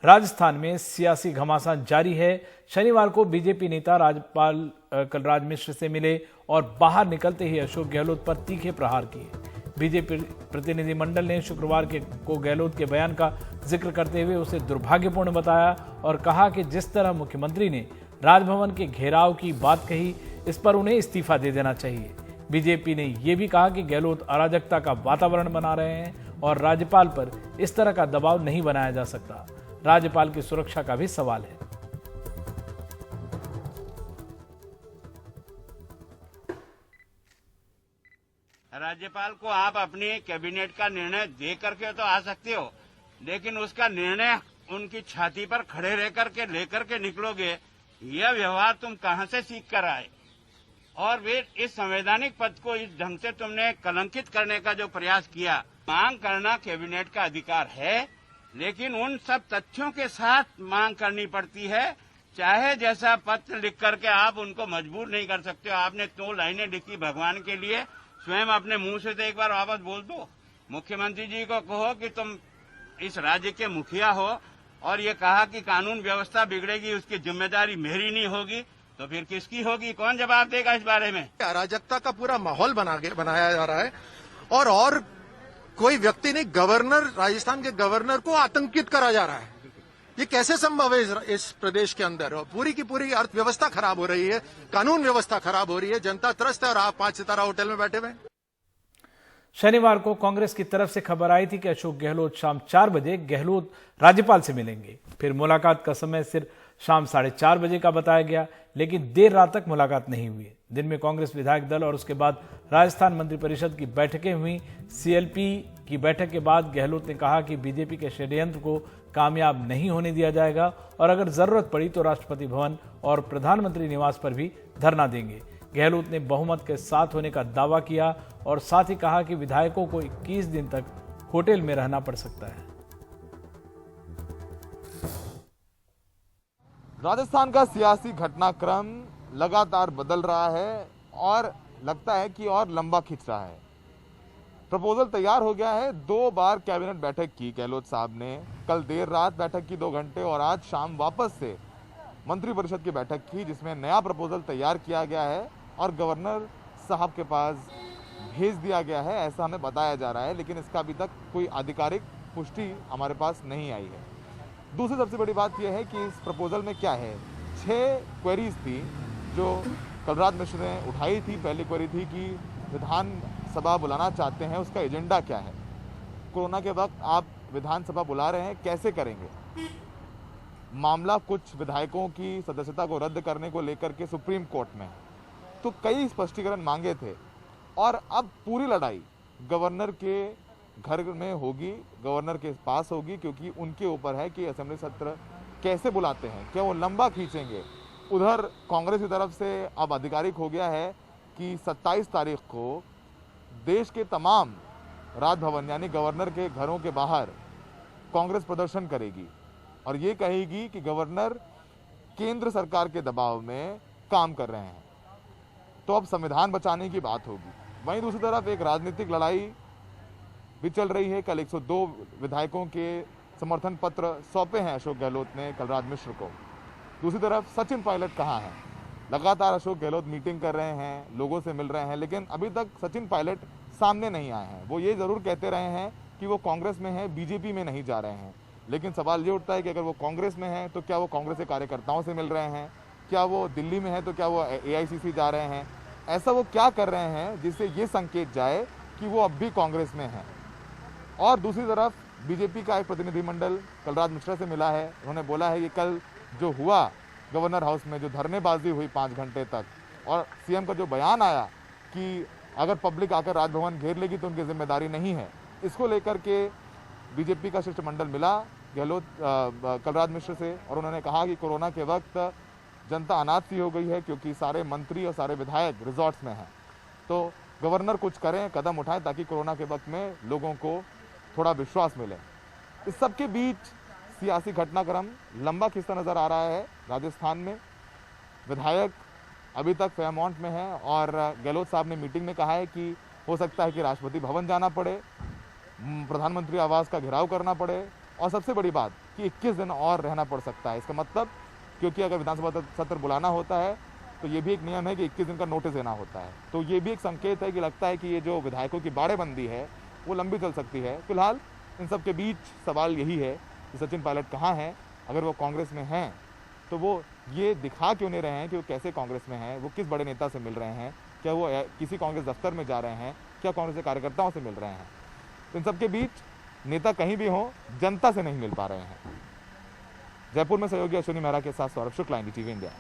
राजस्थान में सियासी घमासान जारी है। शनिवार को बीजेपी नेता राज्यपाल कलराज मिश्र से मिले और बाहर निकलते ही अशोक गहलोत पर तीखे प्रहार किए। बीजेपी प्रतिनिधिमंडल ने शुक्रवार को गहलोत के बयान का जिक्र करते हुए उसे दुर्भाग्यपूर्ण बताया और कहा कि जिस तरह मुख्यमंत्री ने राजभवन के घेराव की बात कही, इस पर उन्हें इस्तीफा दे देना चाहिए। बीजेपी ने यह भी कहा कि गहलोत अराजकता का वातावरण बना रहे हैं और राज्यपाल पर इस तरह का दबाव नहीं बनाया जा सकता। राज्यपाल की सुरक्षा का भी सवाल है। राज्यपाल को आप अपनी कैबिनेट का निर्णय दे करके तो आ सकते हो, लेकिन उसका निर्णय उनकी छाती पर खड़े रह करके लेकर के निकलोगे, यह व्यवहार तुम कहां से सीख कर आए? और वे इस संवैधानिक पद को इस ढंग से तुमने कलंकित करने का जो प्रयास किया। मांग करना कैबिनेट का अधिकार है, लेकिन उन सब तथ्यों के साथ मांग करनी पड़ती है। चाहे जैसा पत्र लिख करके आप उनको मजबूर नहीं कर सकते हो। आपने 2 लाइनें लिखी, भगवान के लिए स्वयं अपने मुंह से तो एक बार वापस बोल दो। मुख्यमंत्री जी को कहो कि तुम इस राज्य के मुखिया हो और ये कहा कि कानून व्यवस्था बिगड़ेगी, उसकी जिम्मेदारी मेरी नहीं होगी, तो फिर किसकी होगी? कौन जवाब देगा इस बारे में? अराजकता का पूरा माहौल बनाया जा रहा है और कोई व्यक्ति नहीं, गवर्नर, राजस्थान के गवर्नर को आतंकित करा जा रहा है। ये कैसे संभव है इस प्रदेश के अंदर? पूरी की पूरी अर्थव्यवस्था खराब हो रही है, कानून व्यवस्था खराब हो रही है, जनता त्रस्त है और आप 5 सितारा होटल में बैठे हुए। शनिवार को कांग्रेस की तरफ से खबर आई थी कि अशोक गहलोत शाम 4 बजे गहलोत राज्यपाल से मिलेंगे। फिर मुलाकात का समय सिर्फ शाम 4:30 बजे का बताया गया, लेकिन देर रात तक मुलाकात नहीं हुई। दिन में कांग्रेस विधायक दल और उसके बाद राजस्थान मंत्रिपरिषद की बैठकें हुई। सीएलपी की बैठक के बाद गहलोत ने कहा कि बीजेपी के षड्यंत्र को कामयाब नहीं होने दिया जाएगा और अगर जरूरत पड़ी तो राष्ट्रपति भवन और प्रधानमंत्री निवास पर भी धरना देंगे। गहलोत ने बहुमत के साथ होने का दावा किया और साथ ही कहा कि विधायकों को 21 दिन तक होटल में रहना पड़ सकता है। राजस्थान का सियासी घटनाक्रम लगातार बदल रहा है और लगता है कि और लंबा खिंच रहा है। प्रपोजल तैयार हो गया है। 2 बार कैबिनेट बैठक की गहलोत साहब ने, कल देर रात बैठक की 2 घंटे और आज शाम वापस से मंत्रिपरिषद की बैठक की, जिसमें नया प्रपोजल तैयार किया गया है और गवर्नर साहब के पास भेज दिया गया है, ऐसा हमें बताया जा रहा है। लेकिन इसका अभी तक कोई आधिकारिक पुष्टि हमारे पास नहीं आई है। दूसरी सबसे बड़ी बात यह है कि इस प्रपोजल में क्या है। 6 क्वेरीज थी जो कलराज मिश्र ने उठाई थी। पहली क्वेरी थी कि विधानसभा बुलाना चाहते हैं, उसका एजेंडा क्या है? कोरोना के वक्त आप विधानसभा बुला रहे हैं, कैसे करेंगे? मामला कुछ विधायकों की सदस्यता को रद्द करने को लेकर के सुप्रीम कोर्ट में, तो कई स्पष्टीकरण मांगे थे और अब पूरी लड़ाई गवर्नर के घर में होगी, गवर्नर के पास होगी, क्योंकि उनके ऊपर है कि असेंबली सत्र कैसे बुलाते हैं, क्या वो लंबा खींचेंगे। उधर कांग्रेस की तरफ से अब आधिकारिक हो गया है कि 27 तारीख को देश के तमाम राजभवन यानी गवर्नर के घरों के बाहर कांग्रेस प्रदर्शन करेगी और ये कहेगी कि गवर्नर केंद्र सरकार के दबाव में काम कर रहे हैं। तो अब संविधान बचाने की बात होगी। वहीं दूसरी तरफ एक राजनीतिक लड़ाई भी चल रही है। कल 102 विधायकों के समर्थन पत्र सौंपे हैं अशोक गहलोत ने कलराज मिश्र को। दूसरी तरफ सचिन पायलट कहाँ हैं? लगातार अशोक गहलोत मीटिंग कर रहे हैं, लोगों से मिल रहे हैं, लेकिन अभी तक सचिन पायलट सामने नहीं आए हैं। वो ये जरूर कहते रहे हैं कि वो कांग्रेस में है, बीजेपी में नहीं जा रहे हैं। लेकिन सवाल ये उठता है कि अगर वो कांग्रेस में है तो क्या वो कांग्रेस के कार्यकर्ताओं से मिल रहे हैं? क्या वो दिल्ली में है तो क्या वो AICC जा रहे हैं? ऐसा वो क्या कर रहे हैं जिससे ये संकेत जाए कि वो अब भी कांग्रेस में है? और दूसरी तरफ बीजेपी का एक प्रतिनिधिमंडल कलराज मिश्रा से मिला है। उन्होंने बोला है कि कल जो हुआ गवर्नर हाउस में, जो धरनेबाजी हुई 5 घंटे तक, और सीएम का जो बयान आया कि अगर पब्लिक आकर राजभवन घेर लेगी तो उनकी जिम्मेदारी नहीं है, इसको लेकर के बीजेपी का शिष्टमंडल मिला गहलोत कलराज मिश्र से और उन्होंने कहा कि कोरोना के वक्त जनता अनाथ सी हो गई है क्योंकि सारे मंत्री और सारे विधायक रिजॉर्ट्स में हैं। तो गवर्नर कुछ करें, कदम उठाएं ताकि कोरोना के वक्त में लोगों को थोड़ा विश्वास मिले। इस सब के बीच सियासी घटनाक्रम लंबा खिंचता नजर आ रहा है। राजस्थान में विधायक अभी तक फेयरमाउंट में है और गहलोत साहब ने मीटिंग में कहा है कि हो सकता है कि राष्ट्रपति भवन जाना पड़े, प्रधानमंत्री आवास का घेराव करना पड़े और सबसे बड़ी बात कि 21 दिन और रहना पड़ सकता है। इसका मतलब, क्योंकि अगर विधानसभा सत्र बुलाना होता है तो ये भी एक नियम है कि 21 दिन का नोटिस देना होता है। तो ये भी एक संकेत है कि लगता है कि ये जो विधायकों की बाड़ेबंदी है वो लंबी चल सकती है। फिलहाल इन सब के बीच सवाल यही है कि सचिन पायलट कहाँ हैं। अगर वो कांग्रेस में हैं तो वो ये दिखा क्यों नहीं रहे हैं कि वो कैसे कांग्रेस में हैं, वो किस बड़े नेता से मिल रहे हैं, क्या वो किसी कांग्रेस दफ्तर में जा रहे हैं, क्या कांग्रेस के कार्यकर्ताओं से मिल रहे हैं। इन सब के बीच नेता कहीं भी हो, जनता से नहीं मिल पा रहे हैं। जयपुर में सहयोगी अश्विनी मेहरा के साथ सौरभ शुक्ला, NDTV इंडिया।